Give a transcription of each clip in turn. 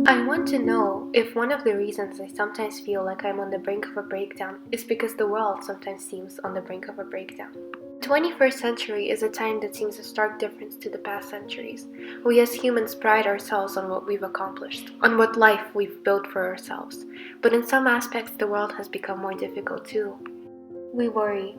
I want to know if one of the reasons I sometimes feel like I'm on the brink of a breakdown is because the world sometimes seems on the brink of a breakdown. The 21st century is a time that seems a stark difference to the past centuries. We as humans pride ourselves on what we've accomplished, on what life we've built for ourselves. But in some aspects, the world has become more difficult too. We worry.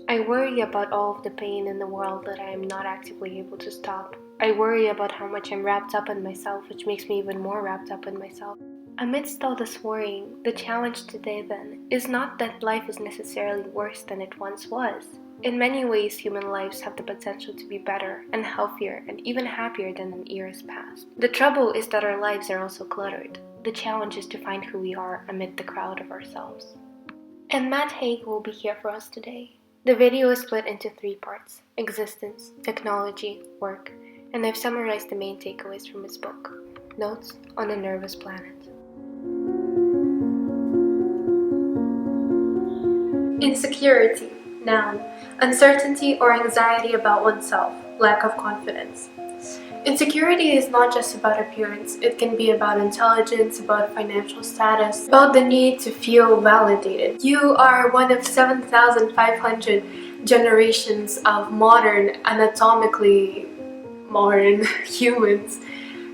I worry about all of the pain in the world that I am not actively able to stop. I worry about how much I'm wrapped up in myself, which makes me even more wrapped up in myself. Amidst all this worrying, the challenge today then is not that life is necessarily worse than it once was. In many ways, human lives have the potential to be better and healthier and even happier than in years past. The trouble is that our lives are also cluttered. The challenge is to find who we are amid the crowd of ourselves. And Matt Haig will be here for us today. The video is split into 3 parts: existence, technology, work, and I've summarized the main takeaways from his book, Notes on a Nervous Planet. Insecurity, noun, uncertainty or anxiety about oneself, lack of confidence. Insecurity is not just about appearance, it can be about intelligence, about financial status, about the need to feel validated. You are one of 7,500 generations of anatomically modern humans,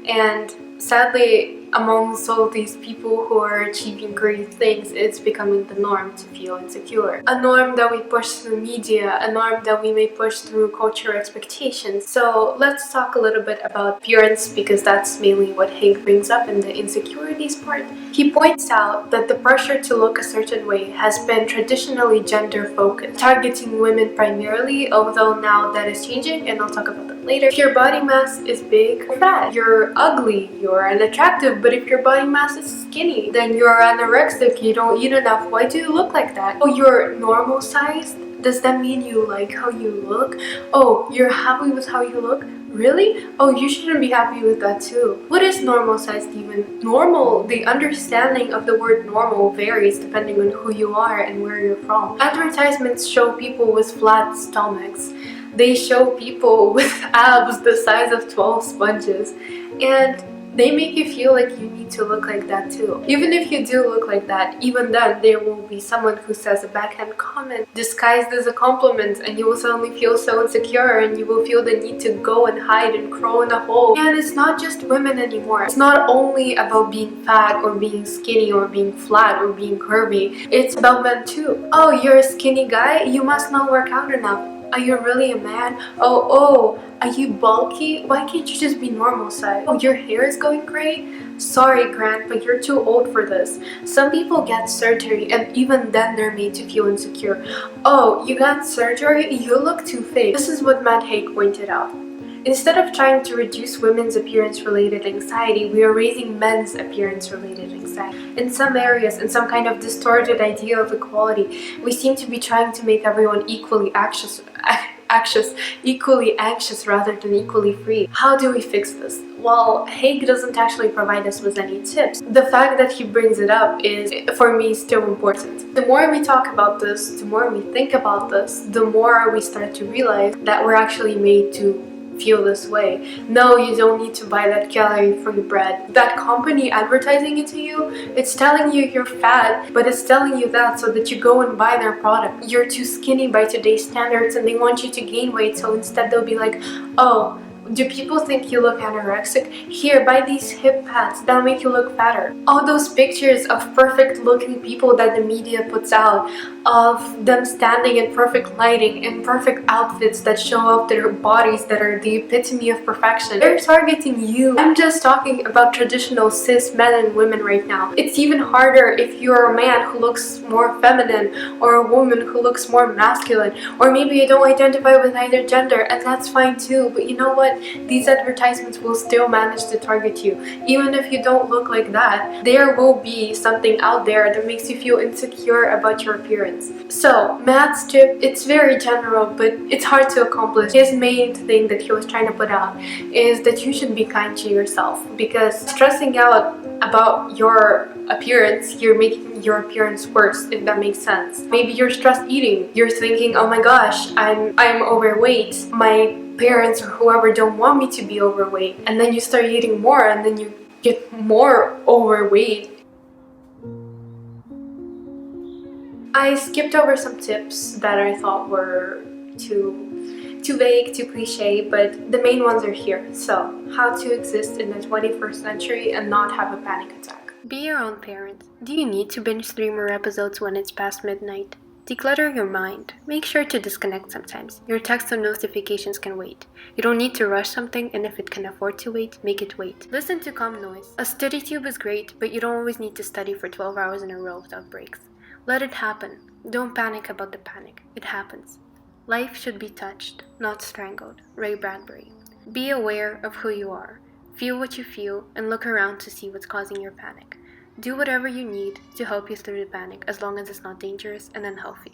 and sadly, amongst all these people who are achieving great things, it's becoming the norm to feel insecure. A norm that we push through media, a norm that we may push through cultural expectations. So let's talk a little bit about appearance, because that's mainly what Haig brings up in the insecurities part. He points out that the pressure to look a certain way has been traditionally gender-focused, targeting women primarily, although now that is changing, and I'll talk about that later. If your body mass is big or fat, you're ugly, you're unattractive. But if your body mass is skinny, then you're anorexic, you don't eat enough. Why do you look like that? Oh, you're normal sized? Does that mean you like how you look? Oh, you're happy with how you look? Really? Oh, you shouldn't be happy with that too. What is normal sized even? Normal, the understanding of the word normal varies depending on who you are and where you're from. Advertisements show people with flat stomachs. They show people with abs the size of 12 sponges. And they make you feel like you need to look like that too. Even if you do look like that, even then there will be someone who says a backhand comment disguised as a compliment, and you will suddenly feel so insecure and you will feel the need to go and hide and crawl in a hole. And it's not just women anymore. It's not only about being fat or being skinny or being flat or being curvy. It's about men too. Oh, you're a skinny guy? You must not work out enough. Are you really a man? Oh, are you bulky? Why can't you just be normal size? Oh, your hair is going gray? Sorry, Grant, but you're too old for this. Some people get surgery and even then they're made to feel insecure. Oh, you got surgery? You look too fake. This is what Matt Haig pointed out. Instead of trying to reduce women's appearance-related anxiety, we are raising men's appearance-related anxiety. In some areas, in some kind of distorted idea of equality, we seem to be trying to make everyone equally anxious rather than equally free. How do we fix this? Well, Haig doesn't actually provide us with any tips. The fact that he brings it up is, for me, still important. The more we talk about this, the more we think about this, the more we start to realize that we're actually made to feel this way. No, you don't need to buy that calorie-free bread. That company advertising it to you, it's telling you you're fat, but it's telling you that so that you go and buy their product. You're too skinny by today's standards and they want you to gain weight, so instead they'll be like, oh, do people think you look anorexic? Here, buy these hip pads, that'll make you look fatter. All those pictures of perfect looking people that the media puts out, of them standing in perfect lighting, in perfect outfits that show off their bodies that are the epitome of perfection. They're targeting you. I'm just talking about traditional cis men and women right now. It's even harder if you're a man who looks more feminine, or a woman who looks more masculine, or maybe you don't identify with either gender, and that's fine too. But you know what? These advertisements will still manage to target you. Even if you don't look like that, there will be something out there that makes you feel insecure about your appearance. So, Matt's tip, it's very general, but it's hard to accomplish. His main thing that he was trying to put out is that you should be kind to yourself, because stressing out about your appearance, you're making your appearance worse, if that makes sense. Maybe you're stress eating. You're thinking, oh my gosh, I'm overweight. My parents or whoever don't want me to be overweight. And then you start eating more, and then you get more overweight. I skipped over some tips that I thought were too vague, too cliche, but the main ones are here. So, how to exist in the 21st century and not have a panic attack. Be your own parent. Do you need to binge 3 more episodes when it's past midnight? Declutter your mind. Make sure to disconnect sometimes. Your texts and notifications can wait. You don't need to rush something, and if it can afford to wait, make it wait. Listen to calm noise. A study tube is great, but you don't always need to study for 12 hours in a row without breaks. Let it happen. Don't panic about the panic. It happens. Life should be touched, not strangled. Ray Bradbury. Be aware of who you are. Feel what you feel, and look around to see what's causing your panic. Do whatever you need to help you through the panic, as long as it's not dangerous and unhealthy.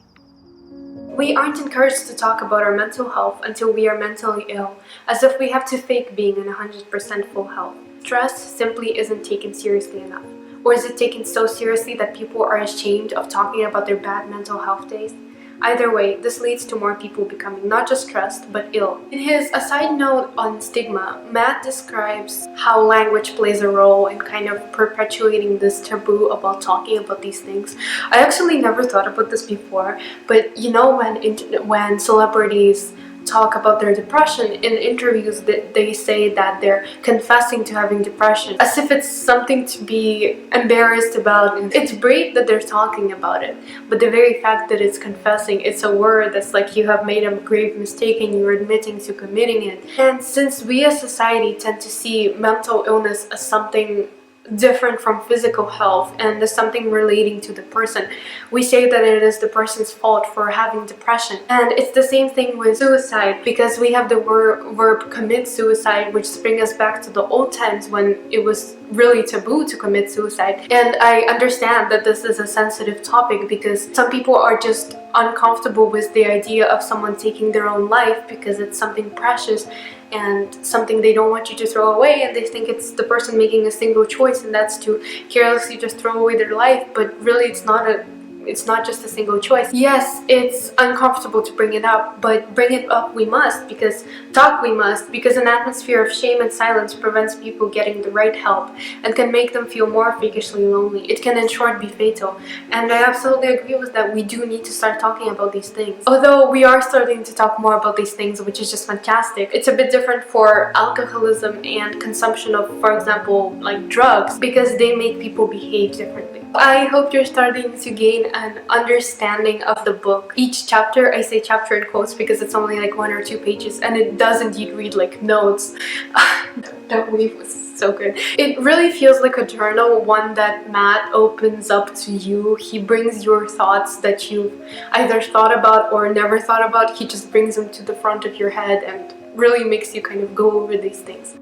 We aren't encouraged to talk about our mental health until we are mentally ill, as if we have to fake being in 100% full health. Stress simply isn't taken seriously enough. Or is it taken so seriously that people are ashamed of talking about their bad mental health days? Either way, this leads to more people becoming not just stressed, but ill. In his aside note on stigma, Matt describes how language plays a role in kind of perpetuating this taboo about talking about these things. I actually never thought about this before, but you know, when celebrities talk about their depression in interviews, that they say that they're confessing to having depression, as if it's something to be embarrassed about. It's brave that they're talking about it, but the very fact that it's confessing, it's a word that's like you have made a grave mistake and you're admitting to committing it. And since we as society tend to see mental illness as something different from physical health and as something relating to the person, we say that it is the person's fault for having depression. And it's the same thing with suicide, because we have the verb commit suicide, which brings us back to the old times when it was really taboo to commit suicide. And I understand that this is a sensitive topic because some people are just uncomfortable with the idea of someone taking their own life because it's something precious and something they don't want you to throw away, and they think it's the person making a single choice, and that's to carelessly just throw away their life. But really, it's not just a single choice. Yes, it's uncomfortable to bring it up, but bring it up we must, because talk we must, because an atmosphere of shame and silence prevents people getting the right help and can make them feel more freakishly lonely. It can in short be fatal, and I absolutely agree with that. We do need to start talking about these things. Although we are starting to talk more about these things, which is just fantastic. It's a bit different for alcoholism and consumption of, for example, like drugs, because they make people behave differently. I hope you're starting to gain an understanding of the book. Each chapter, I say chapter in quotes because it's only like 1 or 2 pages, and it does indeed read like notes. That read was so good. It really feels like a journal, one that Matt opens up to you. He brings your thoughts that you've either thought about or never thought about. He just brings them to the front of your head and really makes you kind of go over these things.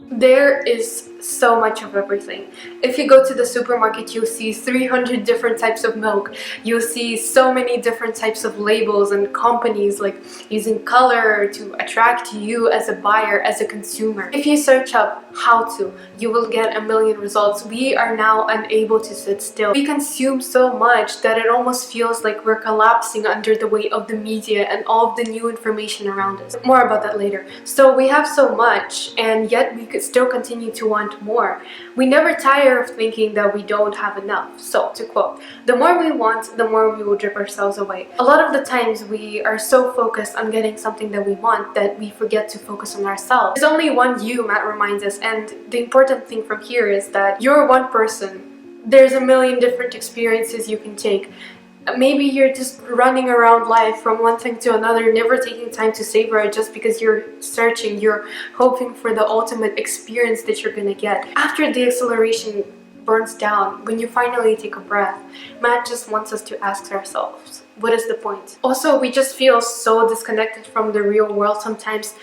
There is so much of everything. If you go to the supermarket, you'll see 300 different types of milk. You'll see so many different types of labels and companies like using color to attract you as a buyer, as a consumer. If you search up how to, you will get a million results. We are now unable to sit still. We consume so much that it almost feels like we're collapsing under the weight of the media and all of the new information around us. More about that later. So we have so much, and yet we could still continue to want more. We never tire of thinking that we don't have enough. So, to quote, the more we want, the more we will drip ourselves away. A lot of the times we are so focused on getting something that we want that we forget to focus on ourselves. There's only one you, Matt reminds us, and the important thing from here is that you're one person. There's a million different experiences you can take. Maybe you're just running around life from one thing to another, never taking time to savor it just because you're searching, you're hoping for the ultimate experience that you're gonna get. After the acceleration burns down, when you finally take a breath, Matt just wants us to ask ourselves, what is the point? Also, we just feel so disconnected from the real world sometimes.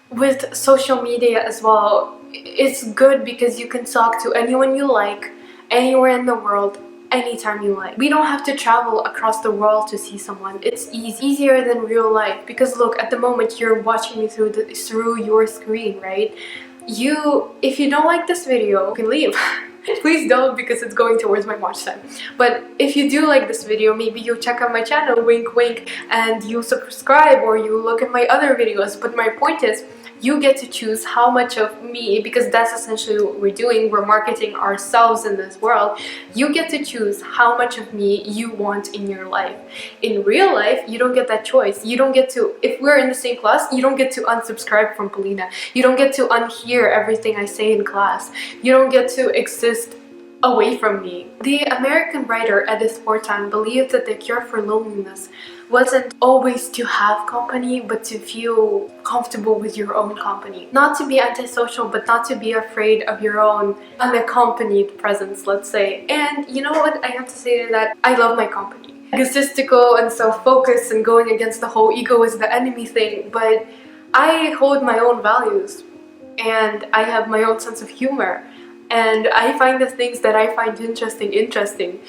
With social media as well, it's good because you can talk to anyone you like, anywhere in the world, anytime you like. We don't have to travel across the world to see someone. It's easier than real life, because look, at the moment you're watching me through your screen, right? If you don't like this video, you can leave. Please don't, because it's going towards my watch time. But if you do like this video, maybe you check out my channel, wink wink, and you subscribe or you look at my other videos. But my point is, You get to choose how much of me, because that's essentially what we're doing, we're marketing ourselves in this world. You get to choose how much of me you want in your life. In real life, you don't get that choice. You don't get to, if we're in the same class, you don't get to unsubscribe from Polina. You don't get to unhear everything I say in class. You don't get to exist away from me. The American writer Edith Wharton believed that the cure for loneliness wasn't always to have company, but to feel comfortable with your own company. Not to be antisocial, but not to be afraid of your own unaccompanied presence, let's say. And you know what? I have to say to that, I love my company. Egotistical and self-focused and going against the whole ego is the enemy thing, but I hold my own values and I have my own sense of humor. And I find the things that I find interesting,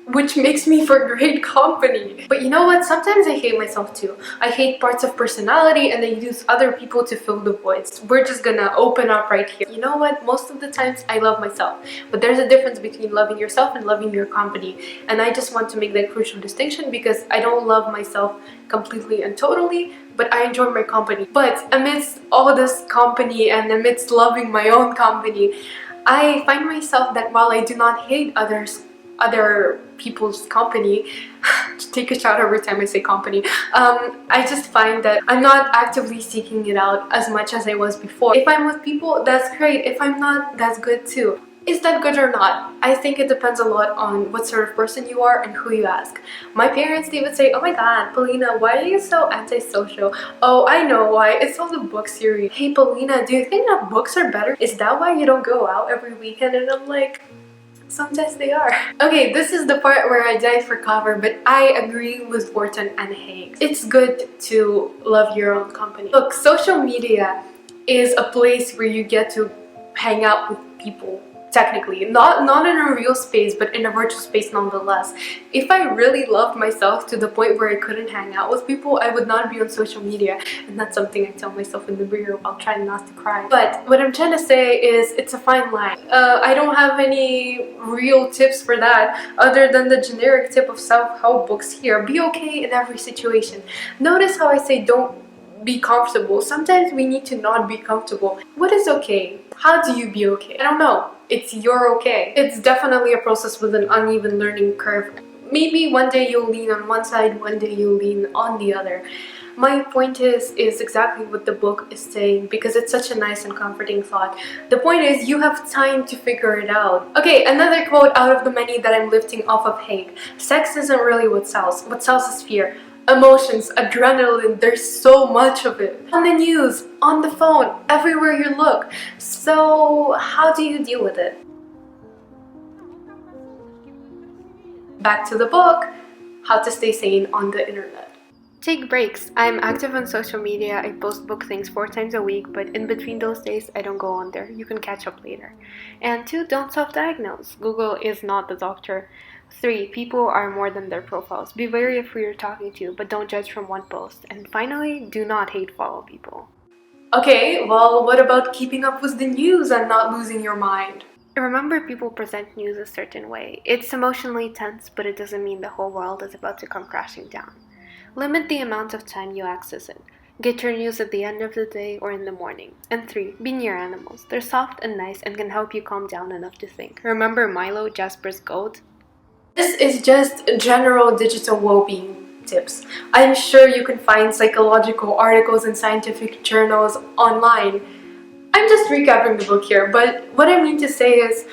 which makes me for great company. But you know what? Sometimes I hate myself too. I hate parts of personality and I use other people to fill the voids. We're just gonna open up right here. You know what? Most of the times I love myself. But there's a difference between loving yourself and loving your company. And I just want to make that crucial distinction because I don't love myself completely and totally, but I enjoy my company. But amidst all this company and amidst loving my own company, I find myself that while I do not hate other people's company, take a shot every time I say company, I just find that I'm not actively seeking it out as much as I was before. If I'm with people, that's great. If I'm not, that's good too. Is that good or not? I think it depends a lot on what sort of person you are and who you ask. My parents, they would say, oh my god, Polina, why are you so antisocial? Oh, I know why. It's all the book series. Hey Polina, do you think that books are better? Is that why you don't go out every weekend? And I'm like, sometimes they are. Okay, this is the part where I die for cover, but I agree with Wharton and Haig. It's good to love your own company. Look, social media is a place where you get to hang out with people. Technically, not in a real space, but in a virtual space nonetheless. If I really loved myself to the point where I couldn't hang out with people, I would not be on social media. And that's something I tell myself in the mirror while trying not to cry. But what I'm trying to say is it's a fine line. I don't have any real tips for that other than the generic tip of self-help books here. Be okay in every situation. Notice how I say don't be comfortable. Sometimes we need to not be comfortable. What is okay? How do you be okay? I don't know. It's your okay. It's definitely a process with an uneven learning curve. Maybe one day you'll lean on one side, one day you'll lean on the other. My point is exactly what the book is saying because it's such a nice and comforting thought. The point is you have time to figure it out. Okay, another quote out of the many that I'm lifting off of Haig. Sex isn't really what sells. What sells is fear. Emotions, adrenaline, there's so much of it. On the news, on the phone, everywhere you look. So how do you deal with it? Back to the book, How to Stay Sane on the Internet. Take breaks. I'm active on social media. I post book things 4 times a week, but in between those days, I don't go on there. You can catch up later. And 2, don't self-diagnose. Google is not the doctor. 3, people are more than their profiles. Be wary of who you're talking to, but don't judge from one post. And finally, do not hate follow people. Okay, well, what about keeping up with the news and not losing your mind? Remember, people present news a certain way. It's emotionally tense, but it doesn't mean the whole world is about to come crashing down. Limit the amount of time you access it. Get your news at the end of the day or in the morning. And 3, be near animals. They're soft and nice and can help you calm down enough to think. Remember Milo, Jasper's goat? This is just general digital well-being tips. I'm sure you can find psychological articles in scientific journals online. I'm just recapping the book here, but what I mean to say is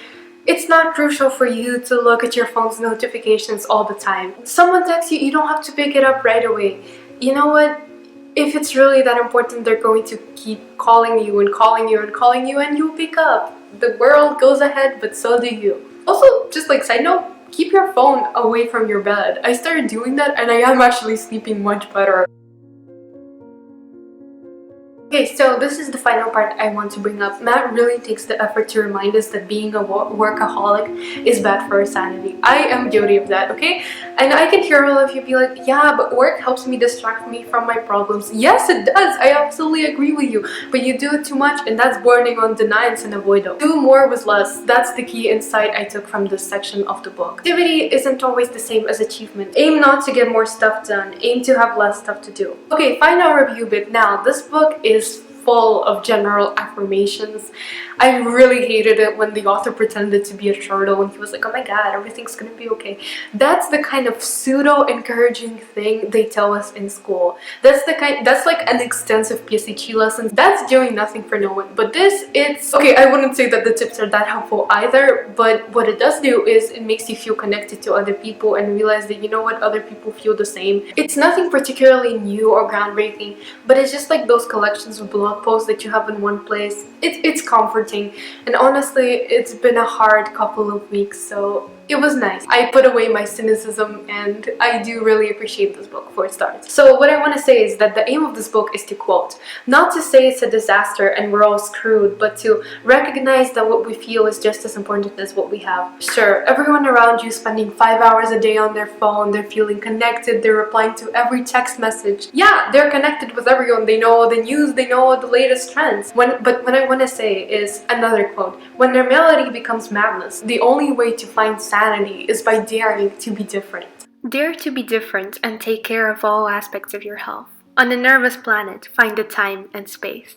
it's not crucial for you to look at your phone's notifications all the time. Someone texts you, you don't have to pick it up right away. You know what? If it's really that important, they're going to keep calling you and calling you and calling you, and you'll pick up. The world goes ahead, but so do you. Also, just like side note, keep your phone away from your bed. I started doing that and I am actually sleeping much better. Okay, so this is the final part I want to bring up. Matt really takes the effort to remind us that being a workaholic is bad for our sanity. I am guilty of that, okay? And I can hear all of you be like, yeah, but work helps me distract me from my problems. Yes, it does. I absolutely agree with you. But you do it too much and that's bordering on deniance and avoidance. Do more with less. That's the key insight I took from this section of the book. Activity isn't always the same as achievement. Aim not to get more stuff done. Aim to have less stuff to do. Okay, final review bit. Now, this book is full of general affirmations. I really hated it when the author pretended to be a turtle and he was like, oh my god, everything's gonna be okay. That's the kind of pseudo encouraging thing they tell us in school. That's like an extensive PSHE lesson. That's doing nothing for no one. But this, it's okay. I wouldn't say that the tips are that helpful either, but what it does do is it makes you feel connected to other people and realize that, you know what, other people feel the same. It's nothing particularly new or groundbreaking, but it's just like those collections of blog posts that you have in one place. It's comforting, and honestly, it's been a hard couple of weeks, so it was nice. I put away my cynicism, and I do really appreciate this book for it starts. So what I want to say is that the aim of this book is to quote, not to say it's a disaster and we're all screwed, but to recognize that what we feel is just as important as what we have. Sure, everyone around you spending 5 hours a day on their phone, they're feeling connected, they're replying to every text message. Yeah, they're connected with everyone, they know the news, they know the latest trends. But what I want to say is another quote, when normality becomes madness, the only way to find sanity is by daring to be different. Dare to be different and take care of all aspects of your health. On a nervous planet, find the time and space.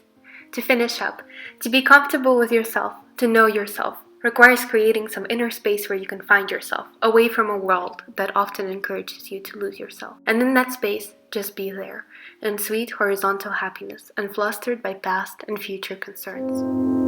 To finish up, to be comfortable with yourself, to know yourself, requires creating some inner space where you can find yourself, away from a world that often encourages you to lose yourself. And in that space, just be there, in sweet horizontal happiness, unflustered by past and future concerns.